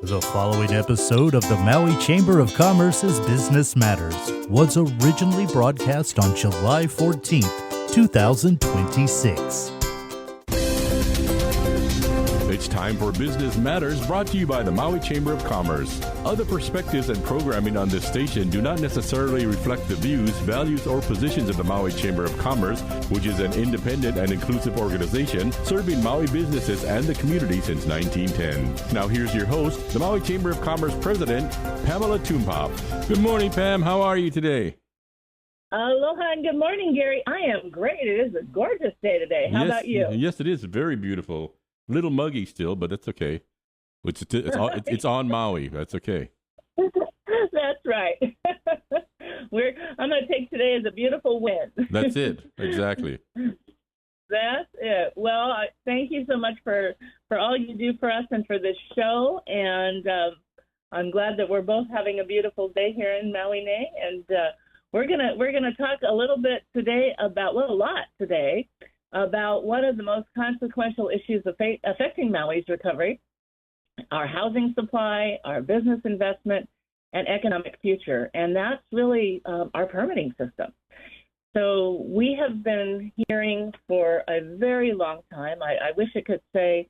The following episode of the Maui Chamber of Commerce's Business Matters was originally broadcast on July 14th, 2026. It's time for Business Matters, brought to you by the Maui Chamber of Commerce. Other perspectives and programming on this station do not necessarily reflect the views, values, or positions of the Maui Chamber of Commerce, which is an independent and inclusive organization serving Maui businesses and the community since 1910. Now here's your host, the Maui Chamber of Commerce President, Pamela Tumpop. Good morning, Pam. How are you today? Aloha and good morning, Gary. I am great. It is a gorgeous day today. How about you? Yes, it is. Very beautiful. Little muggy still, but that's okay. It's on Maui. That's okay. That's right. I'm going to take today as a beautiful win. That's it. Exactly. That's it. Well, thank you so much for all you do for us and for this show. And I'm glad that we're both having a beautiful day here in Maui Nei. And we're gonna talk a little bit today about, well, a lot today, about one of the most consequential issues affecting Maui's recovery, our housing supply, our business investment, and economic future. And that's really our permitting system. So we have been hearing for a very long time. I wish I could say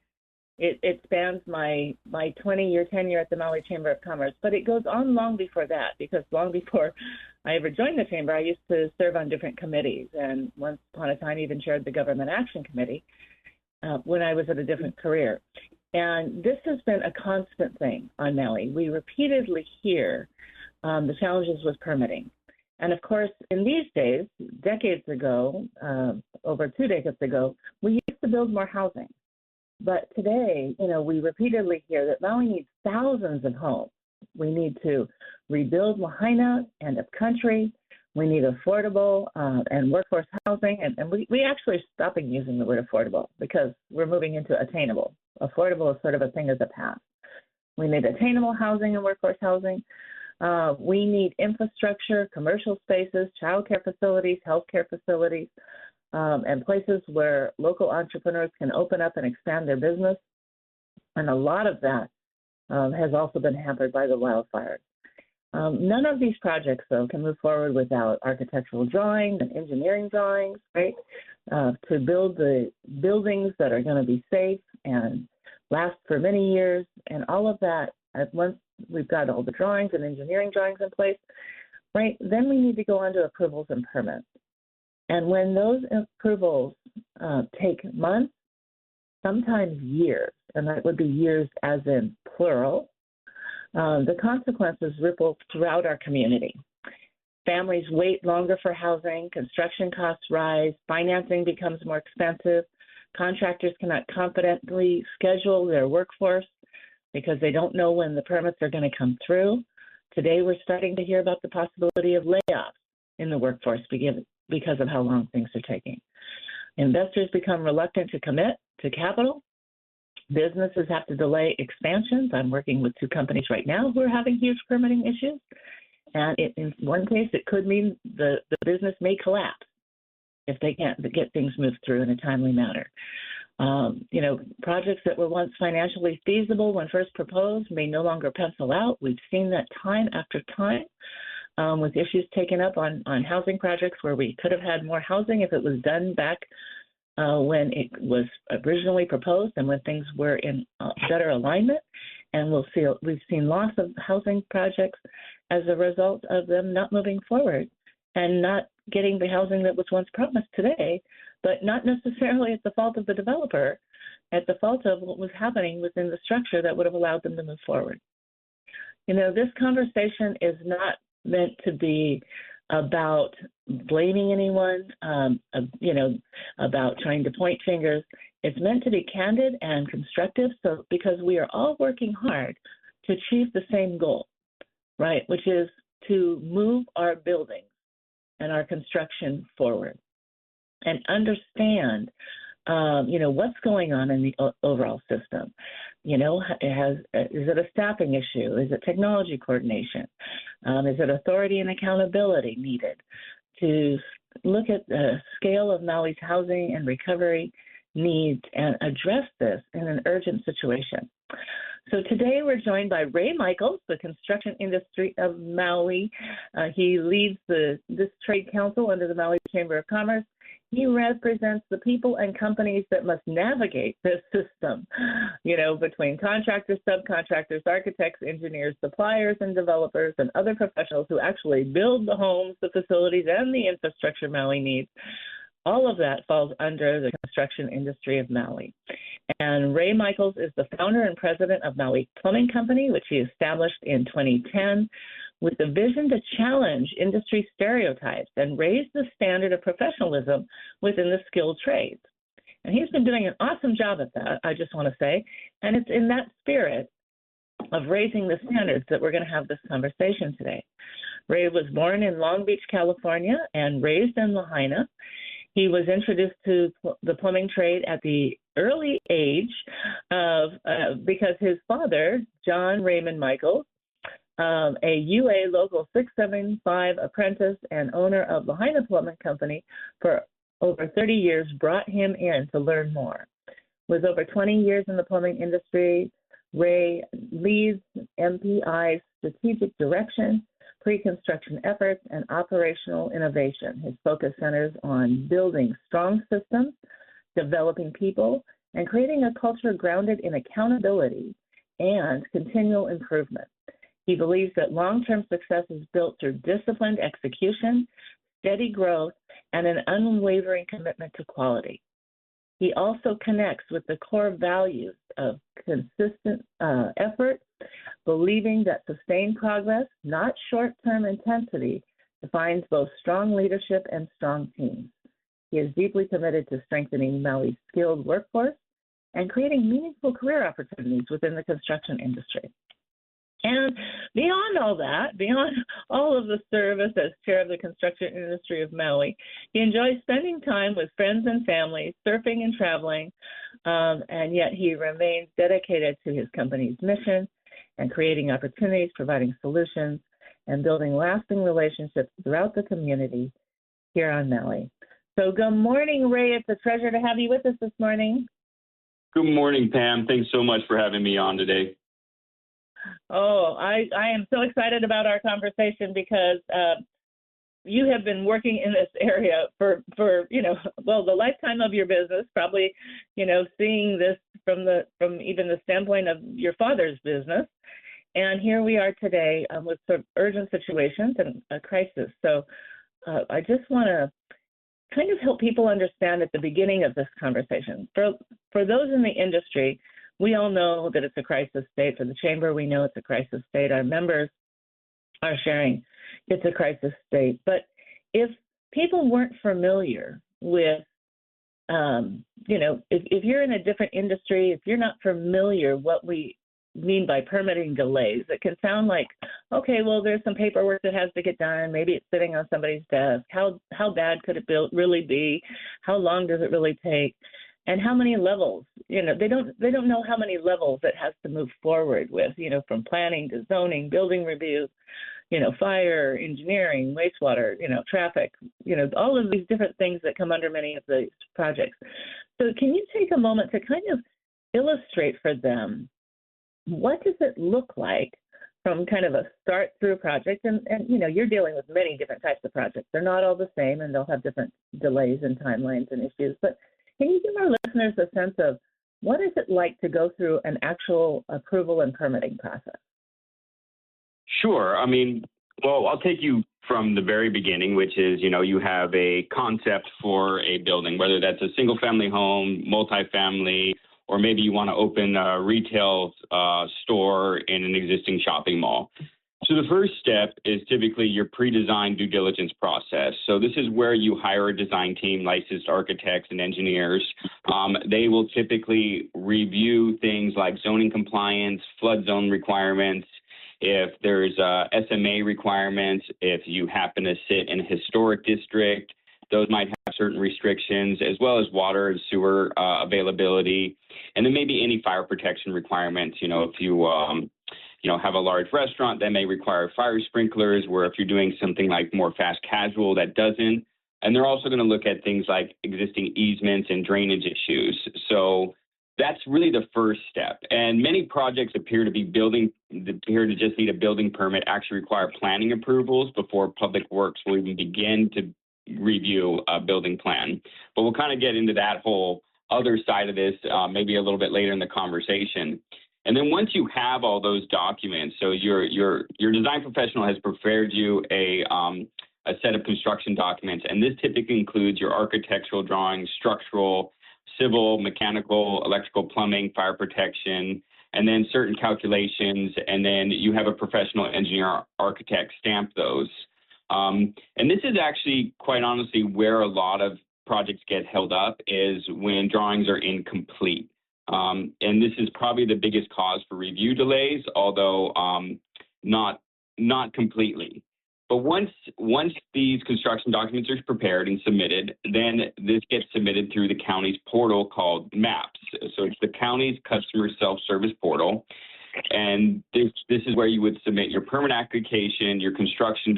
it spans my 20-year tenure at the Maui Chamber of Commerce, but it goes on long before that, because long before I ever joined the Chamber, I used to serve on different committees, and once upon a time even chaired the Government Action Committee when I was at a different career. And this has been a constant thing on Maui. We repeatedly hear the challenges with permitting. And of course, in these days, decades ago, over 2 decades ago, we used to build more housing. But today, we repeatedly hear that Maui needs thousands of homes. We need to rebuild Lahaina and upcountry. We need affordable and workforce housing. And we actually are stopping using the word affordable because we're moving into attainable. Affordable is sort of a thing of the past. We need attainable housing and workforce housing. We need infrastructure, commercial spaces, childcare facilities, healthcare facilities, and places where local entrepreneurs can open up and expand their business. And a lot of that has also been hampered by the wildfires. None of these projects, though, can move forward without architectural drawings and engineering drawings, right, to build the buildings that are going to be safe and last for many years. And all of that, once we've got all the drawings and engineering drawings in place, right, then we need to go on to approvals and permits. And when those approvals take months, sometimes years, and that would be years as in plural, the consequences ripple throughout our community. Families wait longer for housing, construction costs rise, financing becomes more expensive, contractors cannot confidently schedule their workforce because they don't know when the permits are going to come through. Today, we're starting to hear about the possibility of layoffs in the workforce because of how long things are taking. Investors become reluctant to commit to capital. Businesses have to delay expansions. I'm working with 2 companies right now who are having huge permitting issues. And in one case, it could mean the business may collapse if they can't get things moved through in a timely manner. Projects that were once financially feasible when first proposed may no longer pencil out. We've seen that time after time. With issues taken up on housing projects where we could have had more housing if it was done back when it was originally proposed and when things were in better alignment. And we've seen loss of housing projects as a result of them not moving forward and not getting the housing that was once promised today, but not necessarily at the fault of the developer, at the fault of what was happening within the structure that would have allowed them to move forward. This conversation is not meant to be about blaming anyone, about trying to point fingers. It's meant to be candid and constructive, because we are all working hard to achieve the same goal, right, which is to move our buildings and our construction forward and understand, what's going on in the overall system. Is it a staffing issue? Is it technology coordination? Is it authority and accountability needed to look at the scale of Maui's housing and recovery needs and address this in an urgent situation? So today we're joined by Ray Michaels, the Construction Industry of Maui. He leads this trade council under the Maui Chamber of Commerce. He represents the people and companies that must navigate this system, between contractors, subcontractors, architects, engineers, suppliers, and developers, and other professionals who actually build the homes, the facilities, and the infrastructure Maui needs. All of that falls under the Construction Industry of Maui. And Ray Michaels is the founder and president of Maui Plumbing Company, which he established in 2010 with the vision to challenge industry stereotypes and raise the standard of professionalism within the skilled trades. And he's been doing an awesome job at that, I just want to say. And it's in that spirit of raising the standards that we're going to have this conversation today. Ray was born in Long Beach, California, and raised in Lahaina. He was introduced to the plumbing trade at the early age of because his father, John Raymond Michaels, a UA Local 675 apprentice and owner of Lahaina Plumbing Company for over 30 years, brought him in to learn more. With over 20 years in the plumbing industry, Ray leads MPI's strategic direction, pre-construction efforts, and operational innovation. His focus centers on building strong systems, developing people, and creating a culture grounded in accountability and continual improvement. He believes that long-term success is built through disciplined execution, steady growth, and an unwavering commitment to quality. He also connects with the core values of consistent effort, believing that sustained progress, not short-term intensity, defines both strong leadership and strong teams. He is deeply committed to strengthening Maui's skilled workforce and creating meaningful career opportunities within the construction industry. And beyond all that, beyond all of the service as chair of the Construction Industry of Maui, he enjoys spending time with friends and family, surfing and traveling, and yet he remains dedicated to his company's mission and creating opportunities, providing solutions, and building lasting relationships throughout the community here on Maui. So good morning, Ray. It's a pleasure to have you with us this morning. Good morning, Pam. Thanks so much for having me on today. Oh, I am so excited about our conversation because you have been working in this area for the lifetime of your business, probably, seeing this from even the standpoint of your father's business. And here we are today with sort of urgent situations and a crisis. So I just want to kind of help people understand at the beginning of this conversation. For those in the industry, we all know that it's a crisis state. For the Chamber, we know it's a crisis state. Our members are sharing it's a crisis state. But if people weren't familiar with, if you're in a different industry, if you're not familiar what we mean by permitting delays, it can sound like, okay, well, there's some paperwork that has to get done. Maybe it's sitting on somebody's desk. How bad could it really be? How long does it really take? And how many levels? They don't know how many levels it has to move forward with, from planning to zoning, building reviews, fire, engineering, wastewater, traffic, all of these different things that come under many of these projects. So can you take a moment to kind of illustrate for them what does it look like from kind of a start through project? And you're dealing with many different types of projects. They're not all the same, and they'll have different delays and timelines and issues. But can you give our listeners a sense of what is it like to go through an actual approval and permitting process? Sure. I'll take you from the very beginning, which is, you have a concept for a building, whether that's a single family home, multifamily, or maybe you want to open a retail store in an existing shopping mall. So the first step is typically your pre-design due diligence process. So this is where you hire a design team, licensed architects and engineers. They will typically review things like zoning compliance, flood zone requirements, if there's SMA requirements, if you happen to sit in a historic district, those might have certain restrictions, as well as water and sewer availability. And then maybe any fire protection requirements. If you have a large restaurant, that may require fire sprinklers, where if you're doing something like more fast casual, that doesn't. And they're also going to look at things like existing easements and drainage issues. So that's really the first step. And many projects appear to just need a building permit, actually require planning approvals before Public Works will even begin to review a building plan. But we'll kind of get into that whole other side of this maybe a little bit later in the conversation. And then once you have all those documents, so your design professional has prepared you a set of construction documents, and this typically includes your architectural drawings, structural, civil, mechanical, electrical, plumbing, fire protection, and then certain calculations, and then you have a professional engineer architect stamp those. And this is actually, quite honestly, where a lot of projects get held up, is when drawings are incomplete. And this is probably the biggest cause for review delays, although not completely. But once these construction documents are prepared and submitted, then this gets submitted through the county's portal called MAPS. So it's the county's customer self-service portal. And this is where you would submit your permit application, your construction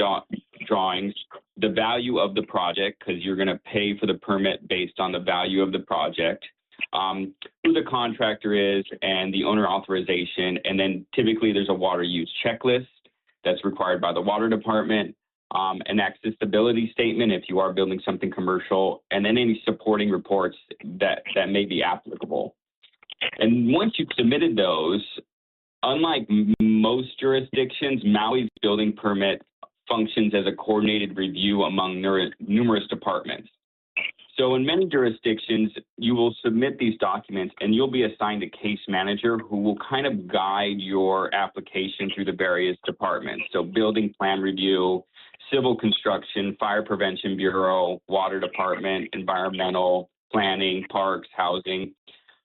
drawings, the value of the project, because you're going to pay for the permit based on the value of the project, who the contractor is, and the owner authorization. And then typically there's a water use checklist that's required by the water department, an accessibility statement if you are building something commercial, and then any supporting reports that may be applicable. And once you've submitted those, unlike most jurisdictions, Maui's building permit functions as a coordinated review among numerous departments. So in many jurisdictions, you will submit these documents and you'll be assigned a case manager who will kind of guide your application through the various departments. So building plan review, civil construction, fire prevention bureau, water department, environmental, planning, parks, housing.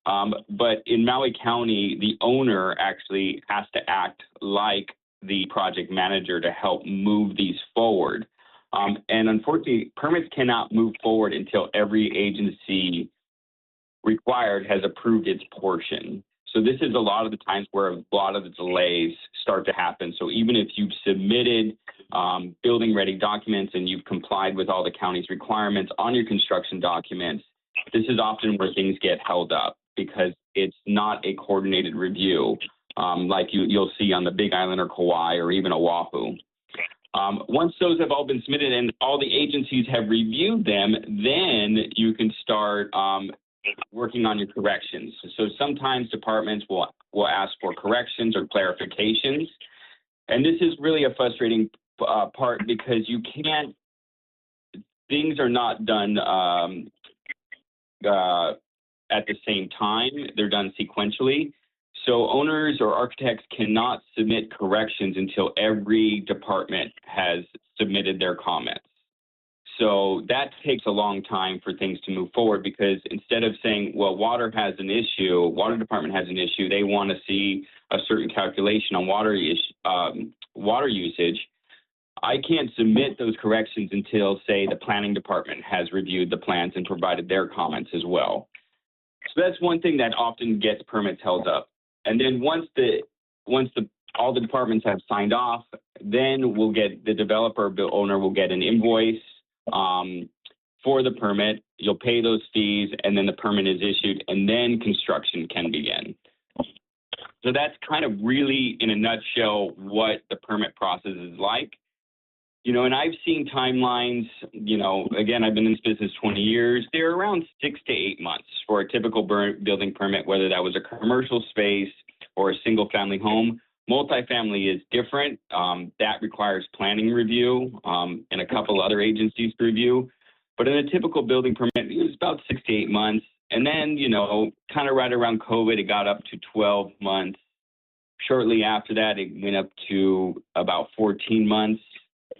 But in Maui County, the owner actually has to act like the project manager to help move these forward. And unfortunately, permits cannot move forward until every agency required has approved its portion. So this is a lot of the times where a lot of the delays start to happen. So even if you've submitted building ready documents and you've complied with all the county's requirements on your construction documents, this is often where things get held up because it's not a coordinated review like you'll see on the Big Island or Kauai or even Oahu. Once those have all been submitted and all the agencies have reviewed them, then you can start working on your corrections. So sometimes departments will ask for corrections or clarifications. And this is really a frustrating part because things are not done at the same time. They're done sequentially. So owners or architects cannot submit corrections until every department has submitted their comments. So that takes a long time for things to move forward because instead of saying, well, water department has an issue, they want to see a certain calculation on water usage. I can't submit those corrections until, say, the planning department has reviewed the plans and provided their comments as well. So that's one thing that often gets permits held up. And then once all the departments have signed off, then we'll get the developer or owner will get an invoice for the permit. You'll pay those fees, and then the permit is issued, and then construction can begin. So that's kind of really, in a nutshell, what the permit process is like. And I've seen timelines, again, I've been in this business 20 years. They're around 6 to 8 months for a typical building permit, whether that was a commercial space or a single family home. Multifamily is different. That requires planning review and a couple other agencies to review. But in a typical building permit, it was about 6 to 8 months. And then, kind of right around COVID, it got up to 12 months. Shortly after that, it went up to about 14 months.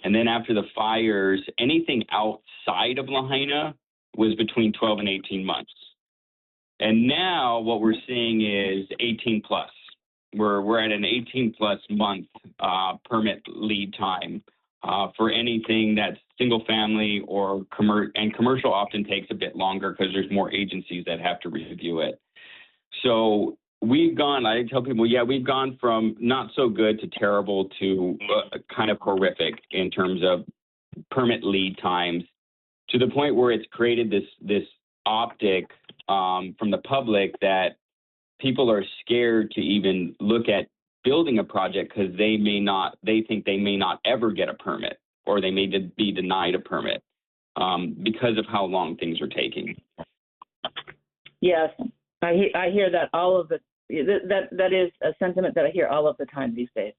And then after the fires, anything outside of Lahaina was between 12 and 18 months. And now what we're seeing is 18 plus. We're at an 18 plus month permit lead time for anything that's single family or commercial often takes a bit longer because there's more agencies that have to review it. So I tell people, we've gone from not so good to terrible to kind of horrific in terms of permit lead times, to the point where it's created this optic from the public that people are scared to even look at building a project because they think they may not ever get a permit, or they may be denied a permit because of how long things are taking. Yes, I hear that that is a sentiment that I hear all of the time these days.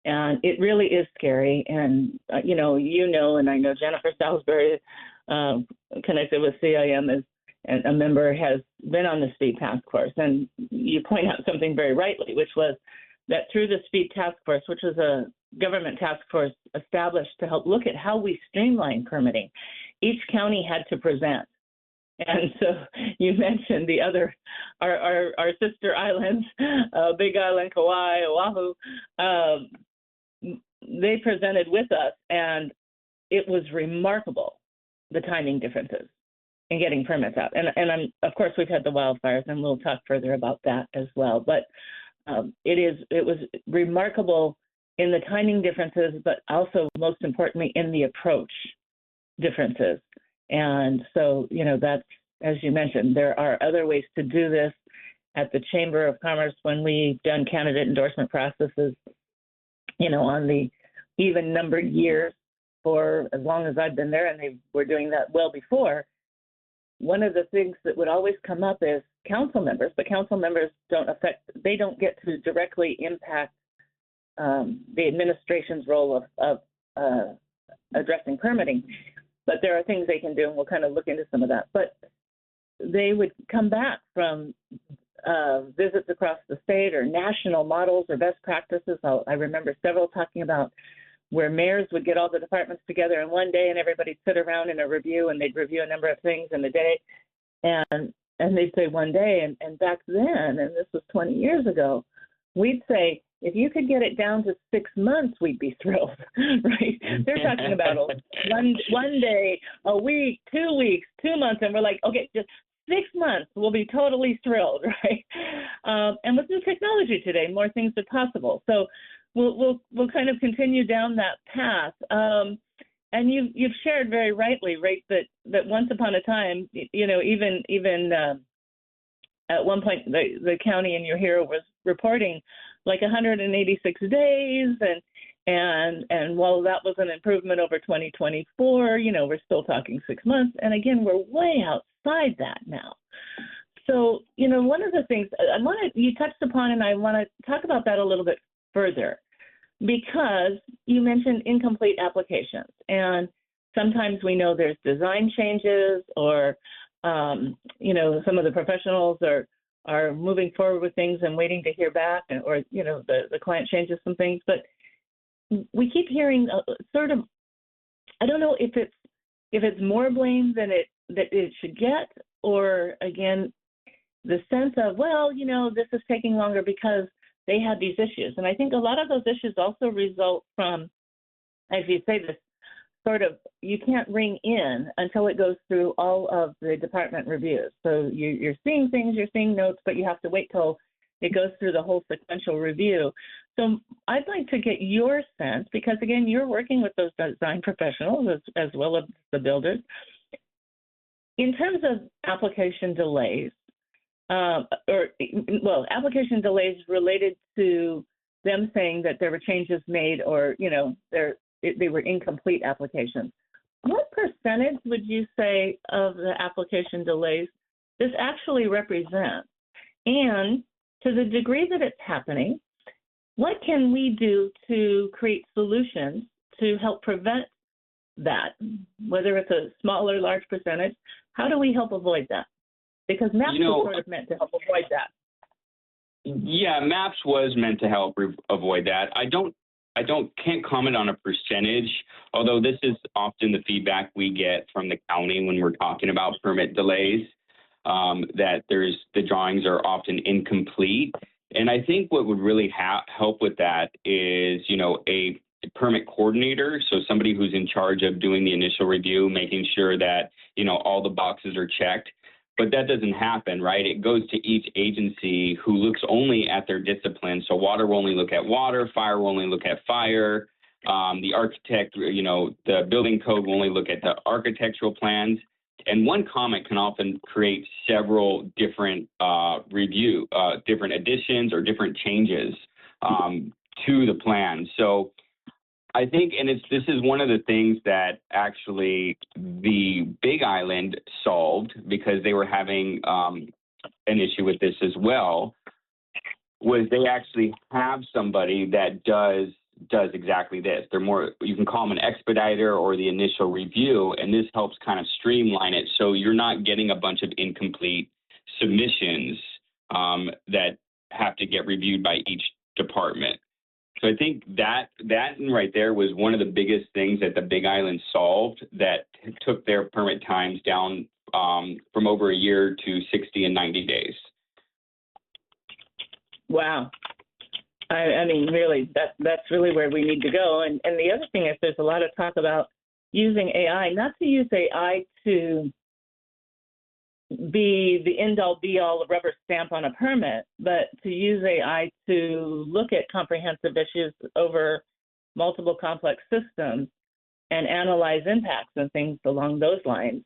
And it really is scary. And, and I know Jennifer Salisbury, connected with CIM, and a member, has been on the speed task force. And you point out something very rightly, which was that through the speed task force, which was a government task force established to help look at how we streamline permitting, each county had to present. And so you mentioned the other, our sister islands, Big Island, Kauai, Oahu. They presented with us, and it was remarkable, the timing differences in getting permits out. And of course, we've had the wildfires, and we'll talk further about that as well. But it was remarkable in the timing differences, but also most importantly in the approach differences. And so, that's, as you mentioned, there are other ways to do this. At the Chamber of Commerce, when we've done candidate endorsement processes, on the even numbered years for as long as I've been there, and they were doing that well before, one of the things that would always come up is council members, but council members they don't get to directly impact the administration's role of addressing permitting. But there are things they can do, and we'll kind of look into some of that. But they would come back from visits across the state or national models or best practices. I remember several talking about where mayors would get all the departments together in one day, and everybody'd sit around in a review, and they'd review a number of things in a day. And they'd say one day, and back then, and this was 20 years ago, we'd say, if you could get it down to 6 months, we'd be thrilled, right? They're talking about one day, a week, 2 weeks, 2 months, and we're like, okay, just 6 months, we'll be totally thrilled, right? And with new technology today, more things are possible. So we'll kind of continue down that path. And you've shared very rightly, right, that once upon a time, even at one point the county in your hero was reporting like 186 days, and while that was an improvement over 2024, we're still talking 6 months, and again, we're way outside that now. So, one of the things you touched upon, and I want to talk about that a little bit further, because you mentioned incomplete applications, and sometimes we know there's design changes, or some of the professionals are moving forward with things and waiting to hear back, or the client changes some things, but we keep hearing sort of, I don't know if it's more blame than it should get, or again the sense of, this is taking longer because they had these issues. And I think a lot of those issues also result from, as you say, this sort of, you can't ring in until it goes through all of the department reviews. So you're seeing things, you're seeing notes, but you have to wait till it goes through the whole sequential review. So I'd like to get your sense, because again, you're working with those design professionals as well as the builders. In terms of application delays, application delays related to them saying that there were changes made, or they were incomplete applications. What percentage would you say of the application delays this actually represents? And to the degree that it's happening, what can we do to create solutions to help prevent that? Whether it's a small or large percentage, how do we help avoid that? Because MAPS was sort of meant to help avoid that. Yeah, MAPS was meant to help avoid that. Can't comment on a percentage, although this is often the feedback we get from the county when we're talking about permit delays, that the drawings are often incomplete. And I think what would really help with that is, a permit coordinator, so somebody who's in charge of doing the initial review, making sure that, all the boxes are checked. But that doesn't happen, right? It goes to each agency who looks only at their discipline. So water will only look at water, fire will only look at fire. The architect, the building code will only look at the architectural plans. And one comment can often create several different different additions or different changes to the plan. So I think, and this is one of the things that actually the Big Island solved, because they were having an issue with this as well, was they actually have somebody that does exactly this. They're more, you can call them an expediter or the initial review, and this helps kind of streamline it so you're not getting a bunch of incomplete submissions that have to get reviewed by each department. So I think that right there was one of the biggest things that the Big Island solved, that took their permit times down from over a year to 60 and 90 days. Wow. I mean, really, that's really where we need to go. And the other thing is, there's a lot of talk about using AI, not to use AI to be the end-all, be-all rubber stamp on a permit, but to use AI to look at comprehensive issues over multiple complex systems and analyze impacts and things along those lines,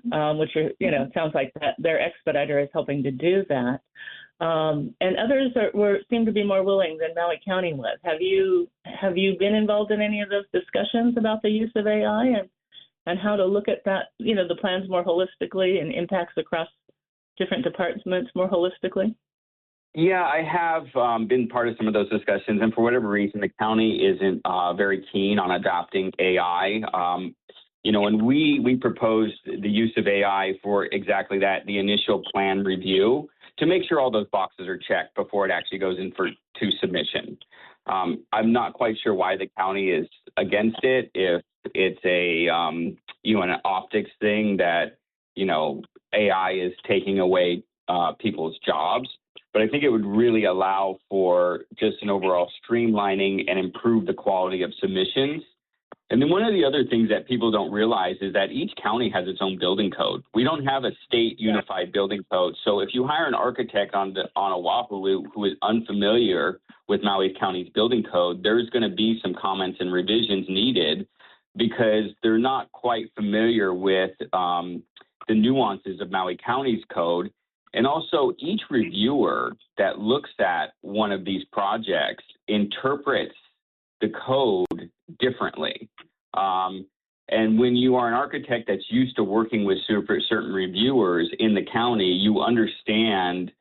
which are, it sounds like that their expediter is helping to do that. And others seem to be more willing than Maui County was. Have you been involved in any of those discussions about the use of AI and how to look at that, the plans more holistically and impacts across different departments more holistically? Yeah, I have been part of some of those discussions, and for whatever reason, the county isn't very keen on adopting AI. And we proposed the use of AI for exactly that, the initial plan review, to make sure all those boxes are checked before it actually goes in to submission. I'm not quite sure why the county is against it, if it's an optics thing that, AI is taking away people's jobs. But I think it would really allow for just an overall streamlining and improve the quality of submissions. And then one of the other things that people don't realize is that each county has its own building code. We don't have a state unified building code. So if you hire an architect on Oahu who is unfamiliar with Maui County's building code, there's going to be some comments and revisions needed because they're not quite familiar with the nuances of Maui County's code. And also, each reviewer that looks at one of these projects interprets the code differently. And when you are an architect that's used to working with certain reviewers in the county, you understand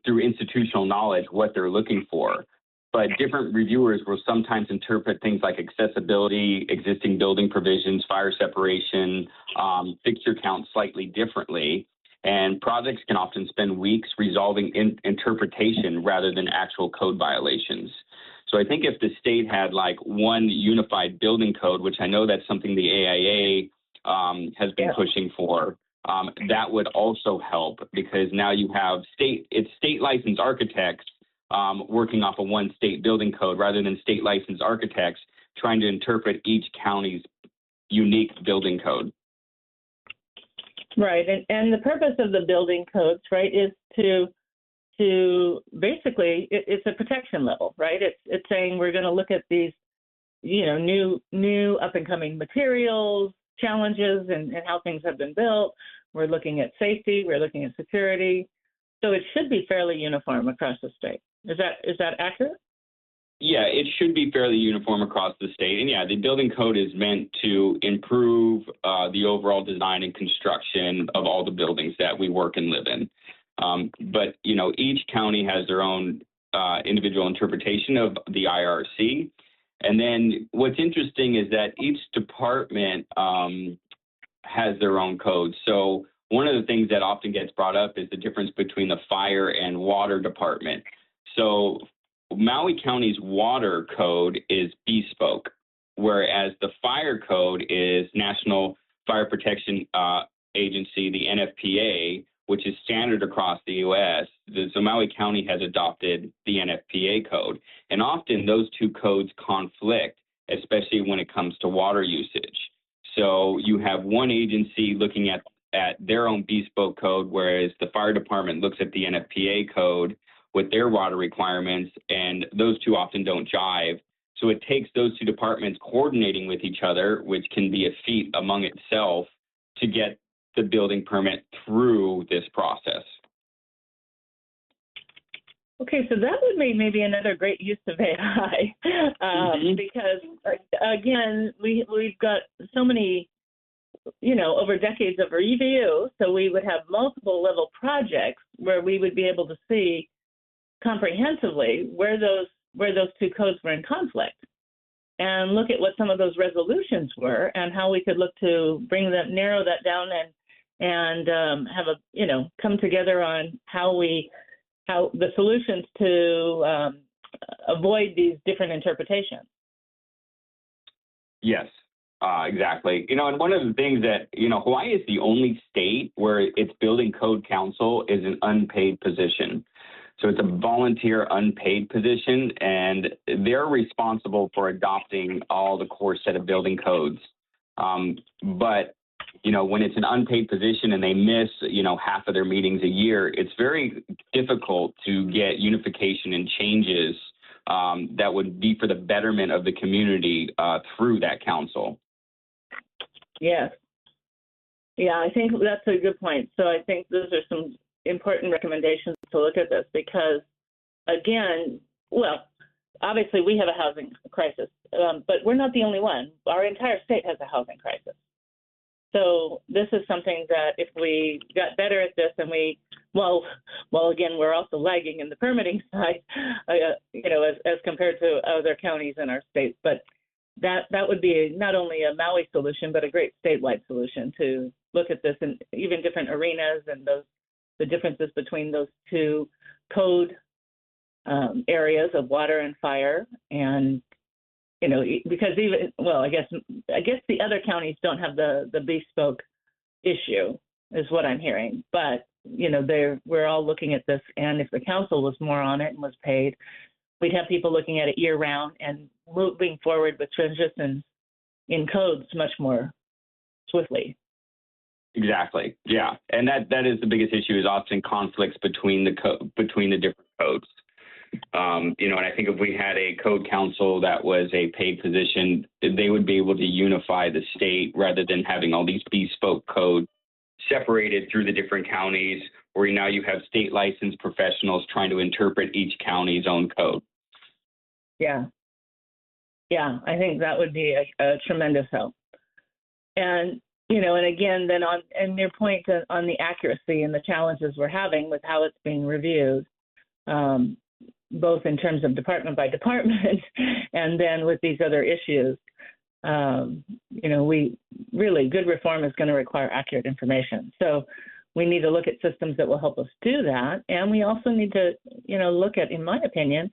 through institutional knowledge what they're looking for. But different reviewers will sometimes interpret things like accessibility, existing building provisions, fire separation, fixture count slightly differently. And projects can often spend weeks resolving interpretation rather than actual code violations. So I think if the state had like one unified building code, which I know that's something the AIA has been pushing for, that would also help, because now you have state licensed architects working off of one state building code rather than state licensed architects trying to interpret each county's unique building code. Right, and the purpose of the building codes, right, is to basically, it's a protection level, right? It's saying we're going to look at these, new up and coming materials, challenges, and how things have been built. We're looking at safety. We're looking at security. So it should be fairly uniform across the state. Is that accurate? Yeah, it should be fairly uniform across the state. And yeah, the building code is meant to improve the overall design and construction of all the buildings that we work and live in. But, each county has their own individual interpretation of the IRC. And then what's interesting is that each department has their own code. So one of the things that often gets brought up is the difference between the fire and water department. So Maui County's water code is bespoke, whereas the fire code is National Fire Protection Agency, the NFPA, which is standard across the U.S. So Maui County has adopted the NFPA code. And often those two codes conflict, especially when it comes to water usage. So you have one agency looking at their own bespoke code, whereas the fire department looks at the NFPA code with their water requirements, and those two often don't jive. So it takes those two departments coordinating with each other, which can be a feat among itself, to get the building permit through this process. Okay, so that would be maybe another great use of AI, because again, we've got so many, over decades of review. So we would have multiple level projects where we would be able to see comprehensively where those two codes were in conflict, and look at what some of those resolutions were and how we could look to narrow that down and have come together on how the solutions to avoid these different interpretations. Yes, exactly. And one of the things that, Hawaii is the only state where its building code council is an unpaid position. So it's a volunteer unpaid position, and they're responsible for adopting all the core set of building codes. But when it's an unpaid position and they miss, half of their meetings a year, it's very difficult to get unification and changes that would be for the betterment of the community through that council. Yes. Yeah, I think that's a good point. So I think those are some important recommendations to look at this because, again, obviously we have a housing crisis, but we're not the only one. Our entire state has a housing crisis. So this is something that if we got better at this and again, we're also lagging in the permitting side, as compared to other counties in our state. But that would be not only a Maui solution, but a great statewide solution to look at this in even different arenas and the differences between those two code areas of water and fire. And because I guess the other counties don't have the bespoke issue, is what I'm hearing. But we're all looking at this, and if the council was more on it and was paid, we'd have people looking at it year round and moving forward with transitions in codes much more swiftly. Exactly. Yeah, and that is the biggest issue, is often conflicts between the different codes. And I think if we had a code council that was a paid position, they would be able to unify the state rather than having all these bespoke codes separated through the different counties, where now you have state licensed professionals trying to interpret each county's own code. Yeah. Yeah, I think that would be a tremendous help. And, and again, then and your point on the accuracy and the challenges we're having with how it's being reviewed, both in terms of department by department and then with these other issues, good reform is going to require accurate information. So we need to look at systems that will help us do that. And we also need to, look at, in my opinion,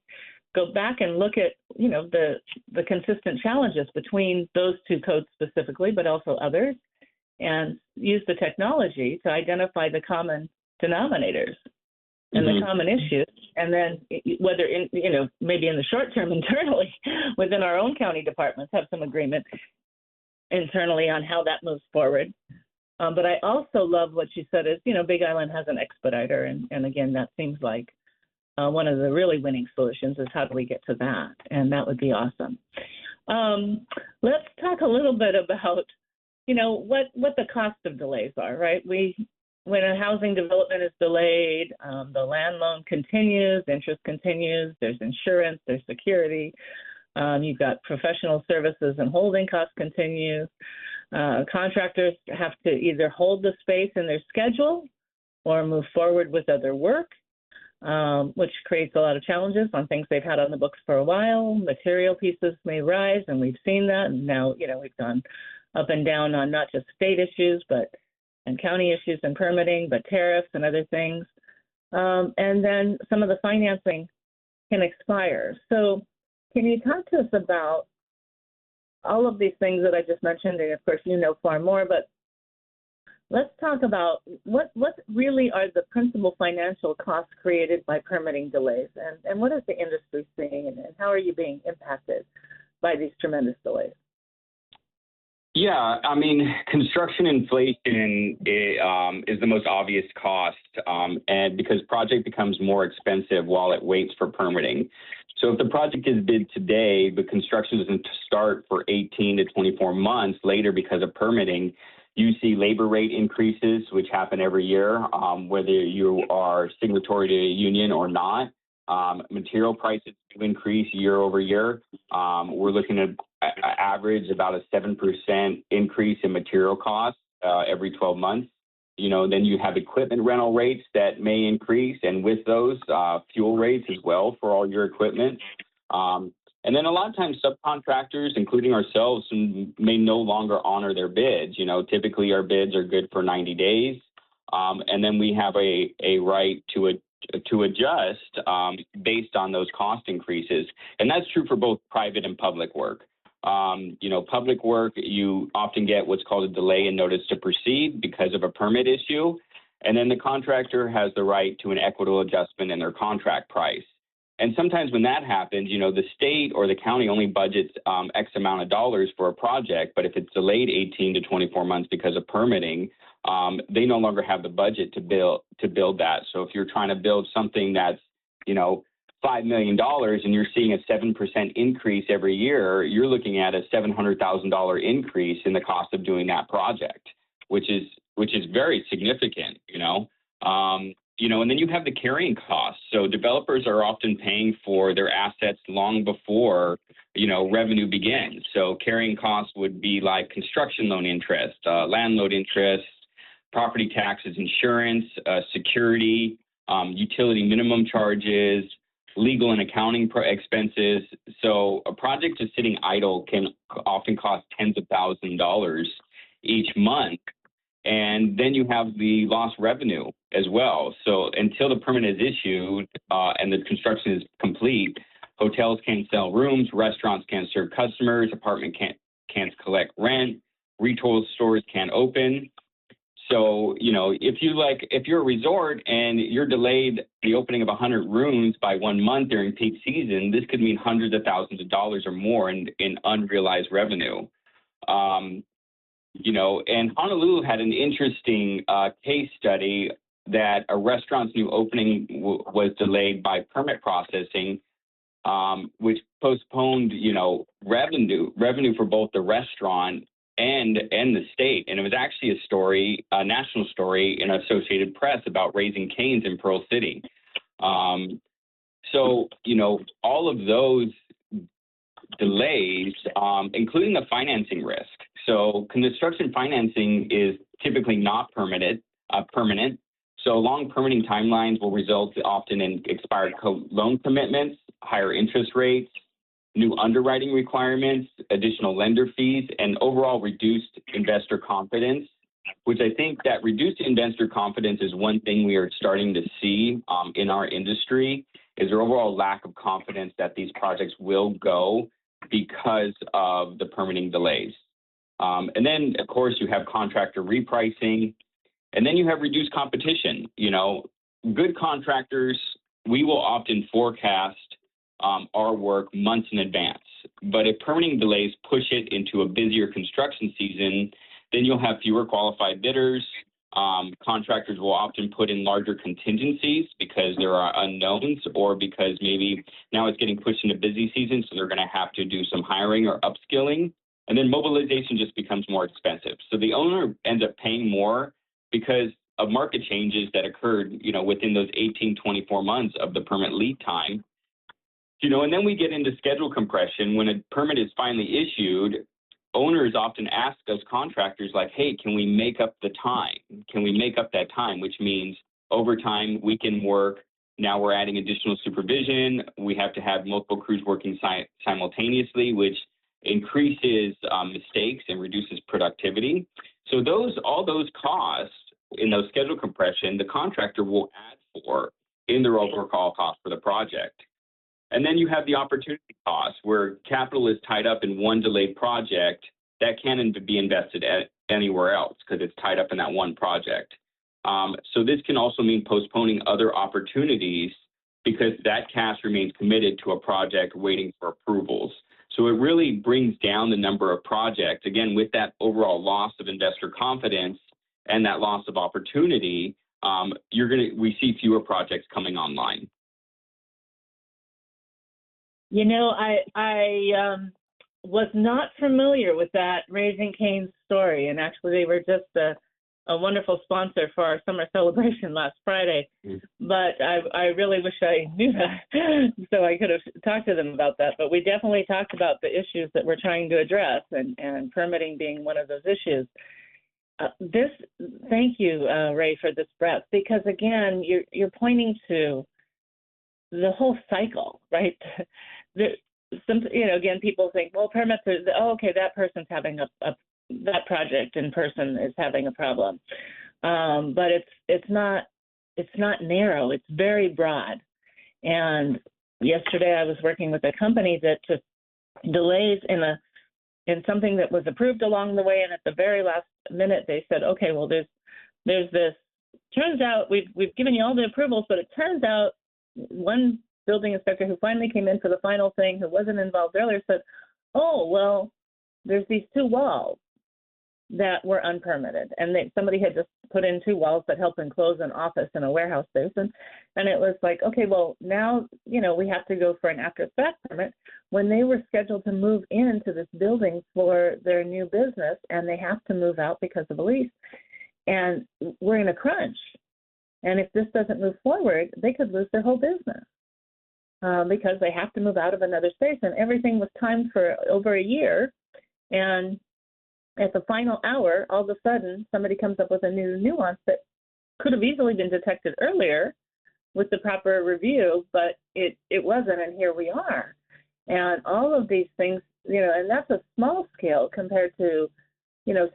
go back and look at, the consistent challenges between those two codes specifically, but also others, and use the technology to identify the common denominators and the common issues, and then whether maybe in the short term internally within our own county departments have some agreement internally on how that moves forward. But I also love what you said is, Big Island has an expediter, and again, that seems like one of the really winning solutions is how do we get to that, and that would be awesome. Let's talk a little bit about, what the cost of delays are, right? When a housing development is delayed, the land loan continues, interest continues, there's insurance, there's security, you've got professional services and holding costs continue. Contractors have to either hold the space in their schedule or move forward with other work, which creates a lot of challenges on things they've had on the books for a while. Material pieces may rise, and we've seen that. And now, we've gone up and down on not just state issues, and county issues and permitting, but tariffs and other things. And then some of the financing can expire. So can you talk to us about all of these things that I just mentioned? And of course, far more, but let's talk about what really are the principal financial costs created by permitting delays, and what is the industry seeing, and how are you being impacted by these tremendous delays? Yeah, construction inflation is the most obvious cost, and because project becomes more expensive while it waits for permitting. So if the project is bid today, but construction doesn't start for 18 to 24 months later because of permitting, You see labor rate increases, which happen every year, whether you are signatory to a union or not. Material prices do increase year over year. We're looking at average about a 7% increase in material costs every 12 months. Then you have equipment rental rates that may increase, and with those, fuel rates as well for all your equipment. And then a lot of times subcontractors, including ourselves, may no longer honor their bids. Typically our bids are good for 90 days. And then we have a right to adjust based on those cost increases. And that's true for both private and public work. Public work, you often get what's called a delay in notice to proceed because of a permit issue. And then the contractor has the right to an equitable adjustment in their contract price. And sometimes when that happens, the state or the county only budgets X amount of dollars for a project, but if it's delayed 18 to 24 months because of permitting, they no longer have the budget to build that. So if you're trying to build something that's, $5 million and you're seeing a 7% increase every year, you're looking at a $700,000 increase in the cost of doing that project, which is very significant, and then you have the carrying costs. So developers are often paying for their assets long before, revenue begins. So carrying costs would be like construction loan interest, landlord interest, property taxes, insurance, security, utility minimum charges, legal and accounting expenses. So a project just sitting idle can often cost tens of thousands of dollars each month. And then you have the lost revenue as well. So until the permit is issued and the construction is complete, hotels can't sell rooms, restaurants can't serve customers, apartment can't collect rent, retail stores can't open. So, if you're a resort and you're delayed the opening of 100 rooms by 1 month during peak season, this could mean hundreds of thousands of dollars or more in unrealized revenue. And Honolulu had an interesting case study that a restaurant's new opening was delayed by permit processing, which postponed, revenue for both the restaurant and the state. And it was actually a national story in Associated Press about Raising Cane's in Pearl City. So, all of those delays, including the financing risk. So construction financing is typically not permanent. So long permitting timelines will result often in expired loan commitments, higher interest rates, new underwriting requirements, additional lender fees, and overall reduced investor confidence, which I think that reduced investor confidence is one thing we are starting to see in our industry, is their overall lack of confidence that these projects will go because of the permitting delays. And then, of course, you have contractor repricing, and then you have reduced competition. Good contractors, we will often forecast our work months in advance. But if permitting delays push it into a busier construction season, then you'll have fewer qualified bidders. Contractors will often put in larger contingencies because there are unknowns, or because maybe now it's getting pushed into busy season, so they're going to have to do some hiring or upskilling. And then mobilization just becomes more expensive. So the owner ends up paying more because of market changes that occurred, within those 18, 24 months of the permit lead time. And then we get into schedule compression. When a permit is finally issued, owners often ask us contractors like, hey, can we make up the time? Can we make up that time? Which means overtime, weekend work. Now we're adding additional supervision. We have to have multiple crews working simultaneously, which increases mistakes and reduces productivity. So all those costs in those schedule compression, the contractor will add for in their overall cost for the project. And then you have the opportunity cost, where capital is tied up in one delayed project that can be invested anywhere else because it's tied up in that one project. So this can also mean postponing other opportunities because that cash remains committed to a project waiting for approvals. So it really brings down the number of projects. Again, with that overall loss of investor confidence and that loss of opportunity, we see fewer projects coming online. was not familiar with that Raising Cane's story, and actually they were just a wonderful sponsor for our summer celebration last Friday. But I really wish I knew that, so I could have talked to them about that. But we definitely talked about the issues that we're trying to address, and permitting being one of those issues. Thank you, Ray, for this breadth, because again, you're pointing to the whole cycle, right? Again, people think, well, permits are, okay, that person's having that project in person is having a problem, but it's not narrow. It's very broad. And yesterday, I was working with a company that just delays in something that was approved along the way, and at the very last minute, they said, okay, well, there's this. Turns out we've given you all the approvals, but it turns out one building inspector who finally came in for the final thing, who wasn't involved earlier, said, oh, well, there's these two walls that were unpermitted, and somebody had just put in two walls that help enclose an office and a warehouse space, and it was like, okay, well, now, we have to go for an after-fact permit when they were scheduled to move into this building for their new business, and they have to move out because of a lease, and we're in a crunch. And if this doesn't move forward, they could lose their whole business because they have to move out of another space. And everything was timed for over a year. And at the final hour, all of a sudden, somebody comes up with a new nuance that could have easily been detected earlier with the proper review, but it wasn't, and here we are. And all of these things, and that's a small scale compared to,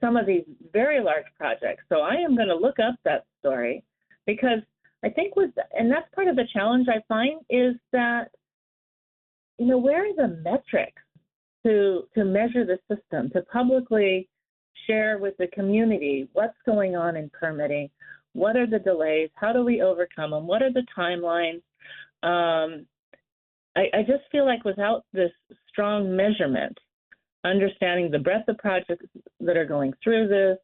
some of these very large projects. So I am going to look up that story, because I think and that's part of the challenge I find, is that, where are the metrics to measure the system, to publicly share with the community what's going on in permitting, what are the delays, how do we overcome them, what are the timelines? I just feel like without this strong measurement, understanding the breadth of projects that are going through this,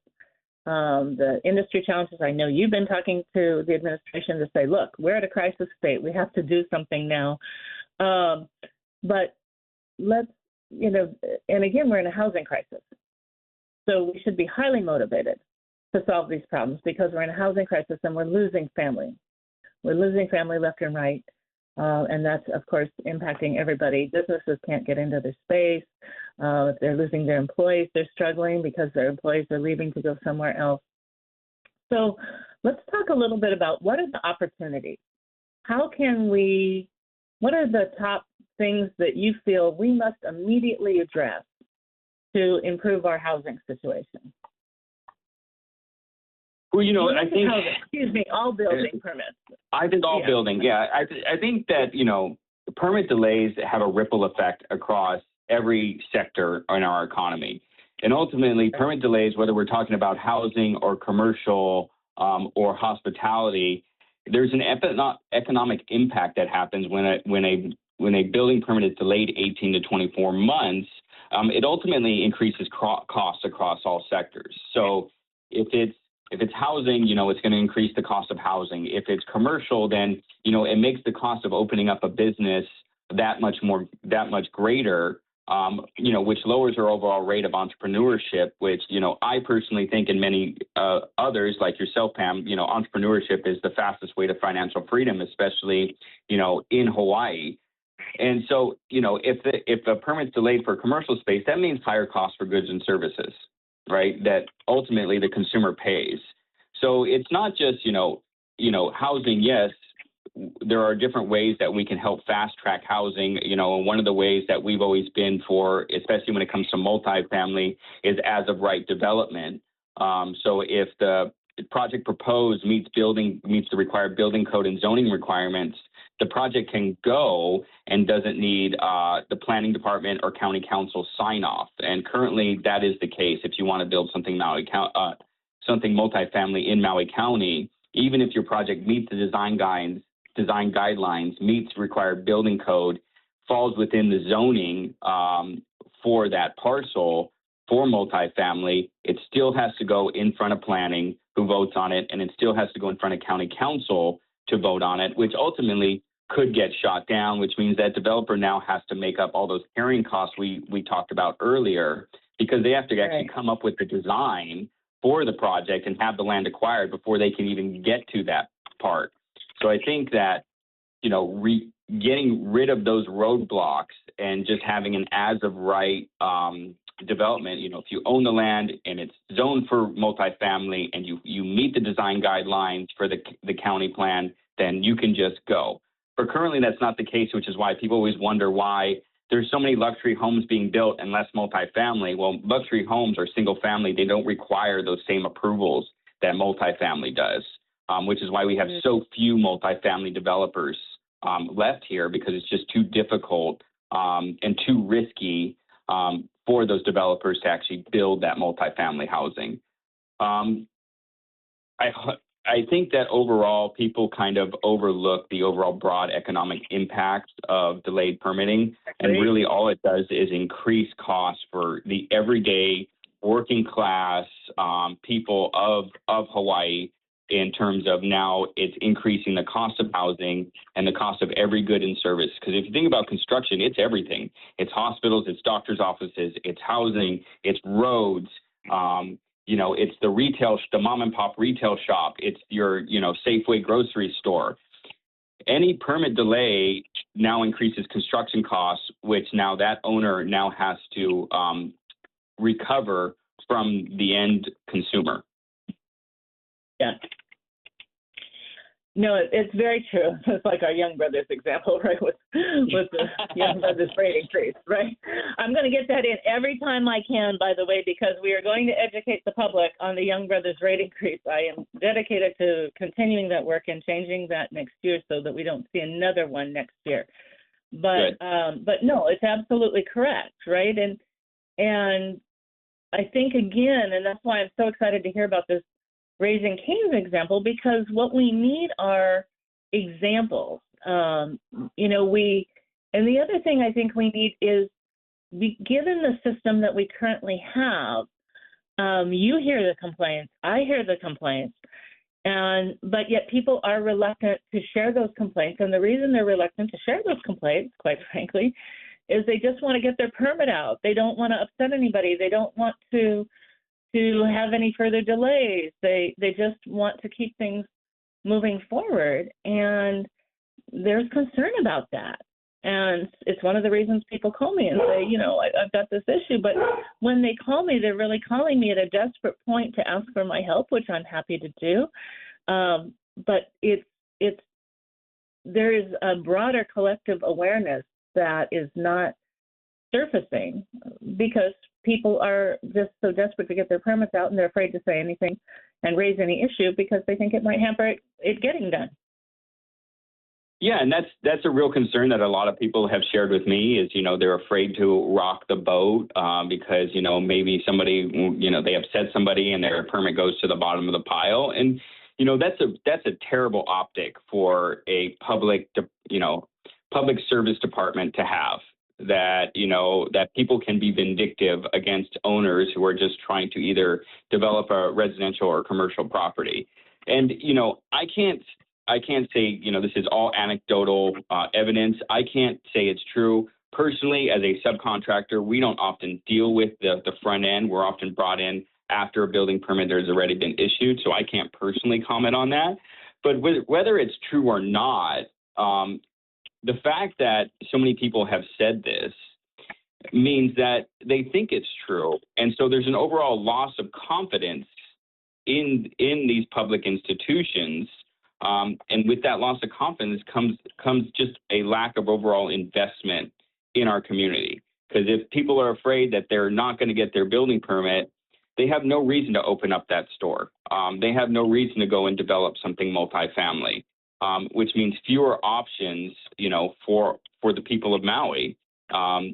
the industry challenges. I know you've been talking to the administration to say, look, we're at a crisis state. We have to do something now. But let's, and again, we're in a housing crisis. So we should be highly motivated to solve these problems, because we're in a housing crisis and we're losing family. We're losing family left and right. And that's, of course, impacting everybody. Businesses can't get into their space. If they're losing their employees, they're struggling because their employees are leaving to go somewhere else. So let's talk a little bit about what are the opportunities. What are the top things that you feel we must immediately address to improve our housing situation? Well, I think, all building permits. I think all building, yeah. I think that, permit delays have a ripple effect across every sector in our economy. And ultimately, permit delays, whether we're talking about housing or commercial or hospitality, there's an economic impact that happens when a building permit is delayed 18 to 24 months. It ultimately increases costs across all sectors. So if it's housing, it's going to increase the cost of housing. If it's commercial, then, it makes the cost of opening up a business that much greater, which lowers our overall rate of entrepreneurship, which, I personally think, and many others like yourself, Pam, entrepreneurship is the fastest way to financial freedom, especially, in Hawaii. And so, if a permit's delayed for commercial space, that means higher costs for goods and services, right, that ultimately the consumer pays. So it's not just, housing. Yes, there are different ways that we can help fast track housing. One of the ways that we've always been for, especially when it comes to multifamily, is as of right development. So if the project proposed meets the required building code and zoning requirements, the project can go and doesn't need the planning department or county council sign off. And currently that is the case. If you want to build something multifamily in Maui County, even if your project meets the design guidelines, meets required building code, falls within the zoning for that parcel for multifamily, it still has to go in front of planning, who votes on it, and it still has to go in front of county council to vote on it, which ultimately could get shot down, which means that developer now has to make up all those carrying costs we talked about earlier, because they have to actually come up with the design for the project and have the land acquired before they can even get to that part. So I think that, getting rid of those roadblocks and just having an as of right development, if you own the land and it's zoned for multifamily and you meet the design guidelines for the county plan, then you can just go. But currently that's not the case, which is why people always wonder why there's so many luxury homes being built and less multifamily. Well, luxury homes are single family. They don't require those same approvals that multifamily does, which is why we have so few multifamily developers left here, because it's just too difficult and too risky for those developers to actually build that multifamily housing. I think that overall people kind of overlook the overall broad economic impact of delayed permitting. And really all it does is increase costs for the everyday working class people of Hawaii, in terms of now it's increasing the cost of housing and the cost of every good and service. Because if you think about construction, it's everything. It's hospitals, it's doctors' offices, it's housing, it's roads, it's the mom and pop retail shop, it's your, Safeway grocery store. Any permit delay now increases construction costs, which now that owner now has to recover from the end consumer. Yeah. No, it's very true. It's like our young brother's example, right, with the young brother's rate increase, right? I'm going to get that in every time I can, by the way, because we are going to educate the public on the young brother's rate increase. I am dedicated to continuing that work and changing that next year so that we don't see another one next year. But no, it's absolutely correct, right? And I think, again, and that's why I'm so excited to hear about this Raising Cane's example, because what we need are examples. And the other thing I think we need is, given the system that we currently have, you hear the complaints, I hear the complaints, but yet people are reluctant to share those complaints. And the reason they're reluctant to share those complaints, quite frankly, is they just want to get their permit out. They don't want to upset anybody. They don't want to have any further delays. They just want to keep things moving forward. And there's concern about that. And it's one of the reasons people call me and say, I've got this issue. But when they call me, they're really calling me at a desperate point to ask for my help, which I'm happy to do. But there is a broader collective awareness that is not surfacing because people are just so desperate to get their permits out, and they're afraid to say anything and raise any issue because they think it might hamper it getting done. Yeah, and that's a real concern that a lot of people have shared with me is, they're afraid to rock the boat because, maybe somebody, they upset somebody and their permit goes to the bottom of the pile. And, that's a terrible optic for a public service department to have. That that people can be vindictive against owners who are just trying to either develop a residential or commercial property. And I can't say this is all anecdotal evidence. I can't say it's true. Personally, as a subcontractor, we don't often deal with the front end. We're often brought in after a building permit has already been issued, so I can't personally comment on that. But whether it's true or not, the fact that so many people have said this means that they think it's true. And so there's an overall loss of confidence in these public institutions. And with that loss of confidence comes just a lack of overall investment in our community. Because if people are afraid that they're not going to get their building permit, they have no reason to open up that store. They have no reason to go and develop something multifamily. Which means fewer options, for the people of Maui,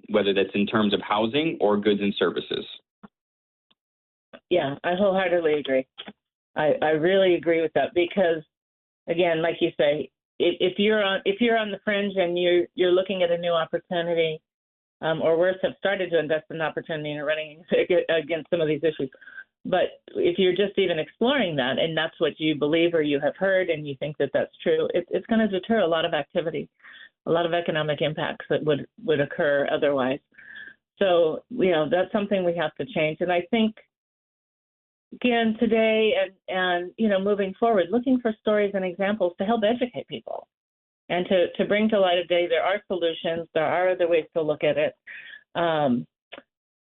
whether that's in terms of housing or goods and services. Yeah, I wholeheartedly agree. I really agree with that because, again, like you say, if you're on the fringe and you're looking at a new opportunity, or worse, have started to invest in an opportunity and are running against some of these issues, But if you're just even exploring that, and that's what you believe or you have heard, and you think that that's true, it's going to deter a lot of activity, a lot of economic impacts that would occur otherwise. So, that's something we have to change. And I think, again, today and moving forward, looking for stories and examples to help educate people and to bring to light of day there are solutions, there are other ways to look at it.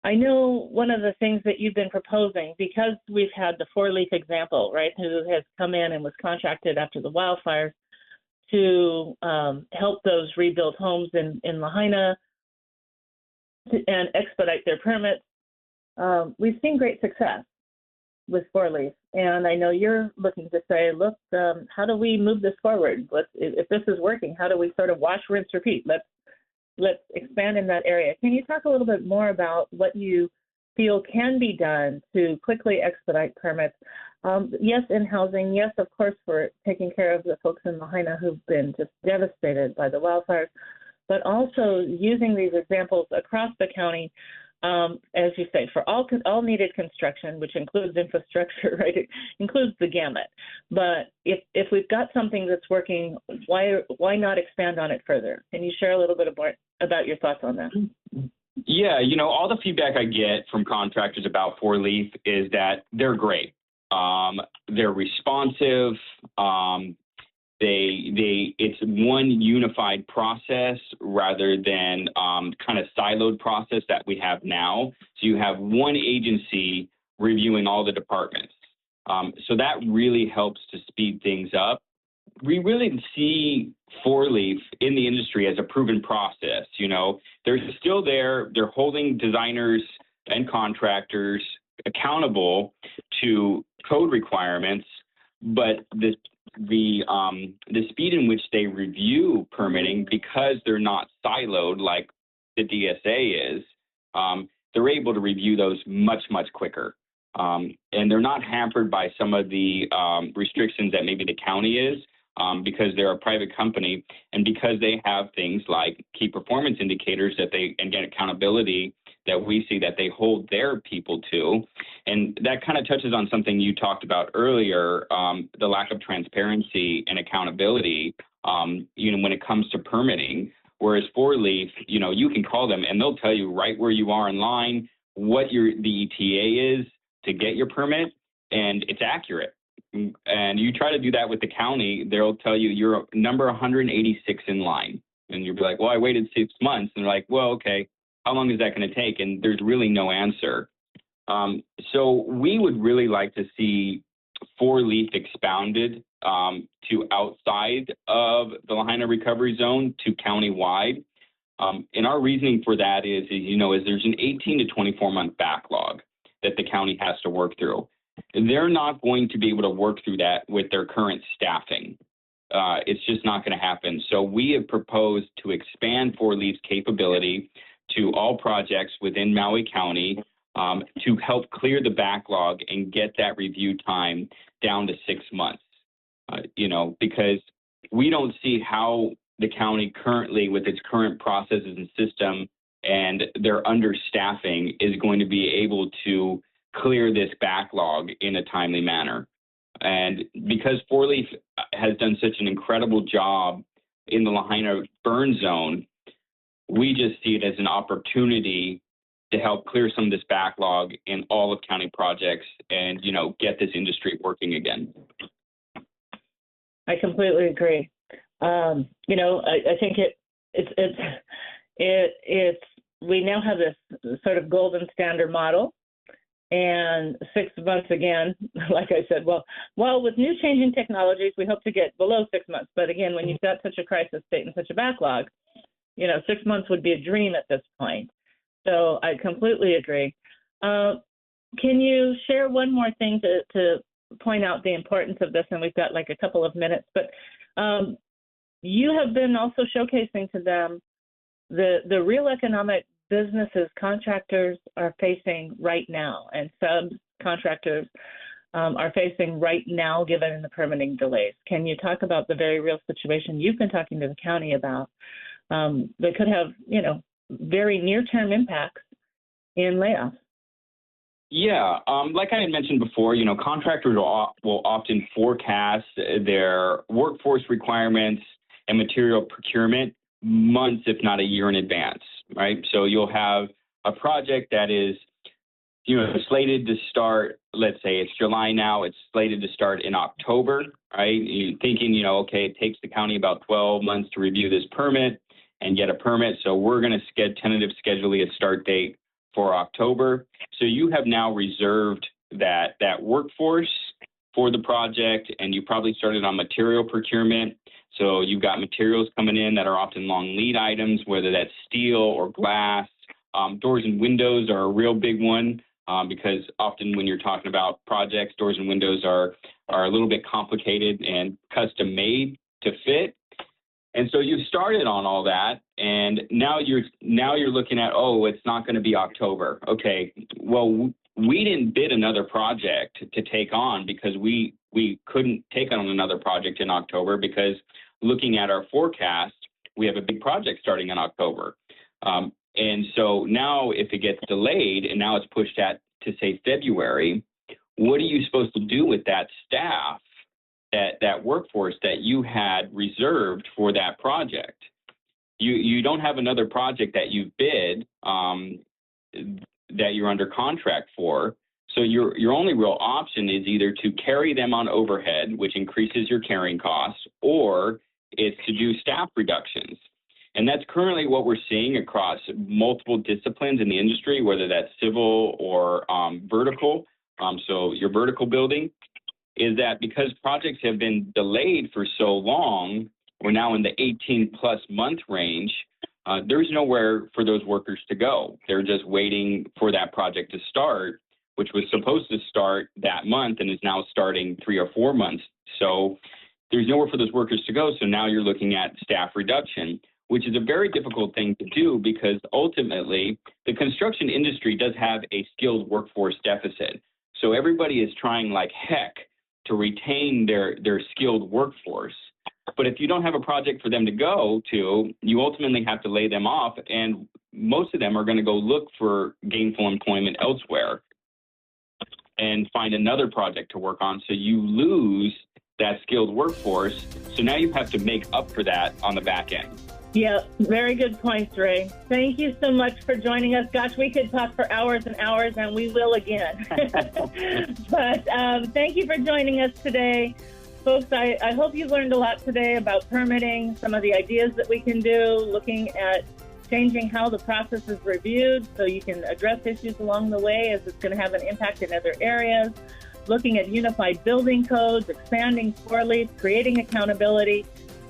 I know one of the things that you've been proposing, because we've had the four-leaf example, right, who has come in and was contracted after the wildfires to help those rebuild homes in Lahaina and expedite their permits. We've seen great success with four-leaf, and I know you're looking to say, look, how do we move this forward? If this is working, how do we sort of wash, rinse, repeat? Let's expand in that area. Can you talk a little bit more about what you feel can be done to quickly expedite permits? Yes, in housing. Yes, of course, for taking care of the folks in Lahaina who've been just devastated by the wildfires, but also using these examples across the county, as you say, for all needed construction, which includes infrastructure, right? It includes the gamut. But if we've got something that's working, why not expand on it further? Can you share a little bit about your thoughts on that? Yeah, all the feedback I get from contractors about Four Leaf is that they're great. They're responsive. It's one unified process rather than kind of siloed process that we have now. So you have one agency reviewing all the departments. So that really helps to speed things up. We really see Four Leaf in the industry as a proven process. They're still there. They're holding designers and contractors accountable to code requirements, but the speed in which they review permitting, because they're not siloed like the DSA is, they're able to review those much, much quicker. And they're not hampered by some of the restrictions that maybe the county is, because they're a private company, and because they have things like key performance indicators and get accountability that we see that they hold their people to. And that kind of touches on something you talked about earlier, the lack of transparency and accountability, when it comes to permitting. Whereas Four Leaf, you can call them and they'll tell you right where you are in line, what the ETA is to get your permit, and it's accurate. And you try to do that with the county, they'll tell you you're number 186 in line. And you'll be like, well, I waited 6 months. And they're like, well, okay, how long is that going to take? And there's really no answer. So we would really like to see Four Leaf expounded to outside of the Lahaina Recovery Zone to countywide. And our reasoning for that is there's an 18 to 24 month backlog that the county has to work through. They're not going to be able to work through that with their current staffing. It's just not going to happen. So we have proposed to expand Four Leaf's capability to all projects within Maui County to help clear the backlog and get that review time down to 6 months. Because we don't see how the county currently, with its current processes and system and their understaffing, is going to be able to clear this backlog in a timely manner. And because Four Leaf has done such an incredible job in the Lahaina burn zone, we just see it as an opportunity to help clear some of this backlog in all of county projects and, get this industry working again. I completely agree. I think it's we now have this sort of golden standard model. And 6 months again, like I said, well, with new changing technologies, we hope to get below 6 months. But again, when you've got such a crisis state and such a backlog, 6 months would be a dream at this point. So I completely agree. Can you share one more thing to point out the importance of this? And we've got like a couple of minutes, but you have been also showcasing to them the real economic businesses contractors are facing right now, and subcontractors are facing right now, given the permitting delays. Can you talk about the very real situation you've been talking to the county about that could have, very near-term impacts in layoffs? Yeah, like I had mentioned before, contractors will often forecast their workforce requirements and material procurement months, if not a year in advance, right? So you'll have a project that is, slated to start, let's say it's July now, it's slated to start in October, right? You're thinking, okay, it takes the county about 12 months to review this permit and get a permit. So we're going to tentative schedule a start date for October. So you have now reserved that workforce for the project, and you probably started on material procurement. So you've got materials coming in that are often long lead items, whether that's steel or glass. Doors and windows are a real big one. Because often when you're talking about projects, doors and windows are a little bit complicated and custom made to fit. And so you've started on all that, and now you're looking at, it's not going to be October. Okay, well, we didn't bid another project to take on because we couldn't take on another project in October because looking at our forecast, we have a big project starting in October. And so now if it gets delayed and now it's pushed to say February, what are you supposed to do with that staff, that workforce that you had reserved for that project? You don't have another project that you bid that you're under contract for. So your only real option is either to carry them on overhead, which increases your carrying costs, or it's to do staff reductions. And that's currently what we're seeing across multiple disciplines in the industry, whether that's civil or vertical. So your vertical building is that because projects have been delayed for so long, we're now in the 18 plus month range, there's nowhere for those workers to go. They're just waiting for that project to start, which was supposed to start that month and is now starting 3 or 4 months. So there's nowhere for those workers to go. So now you're looking at staff reduction, which is a very difficult thing to do because ultimately the construction industry does have a skilled workforce deficit. So everybody is trying like heck to retain their skilled workforce. But if you don't have a project for them to go to, you ultimately have to lay them off, and most of them are going to go look for gainful employment elsewhere and find another project to work on. So you lose that skilled workforce. So now you have to make up for that on the back end. Yeah, very good points, Ray. Thank you so much for joining us. Gosh, we could talk for hours and hours, and we will again. But thank you for joining us today. Folks, I hope you've learned a lot today about permitting, some of the ideas that we can do, looking at changing how the process is reviewed so you can address issues along the way as it's going to have an impact in other areas, looking at unified building codes, expanding core leads, creating accountability.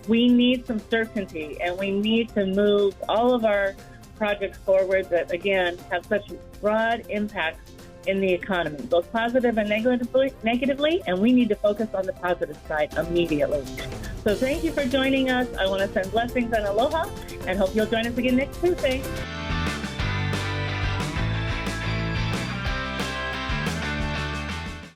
We need some certainty, and we need to move all of our projects forward that, again, have such broad impacts in the economy, both positive and negatively, and we need to focus on the positive side immediately. So thank you for joining us. I want to send blessings and aloha, and hope you'll join us again next Tuesday.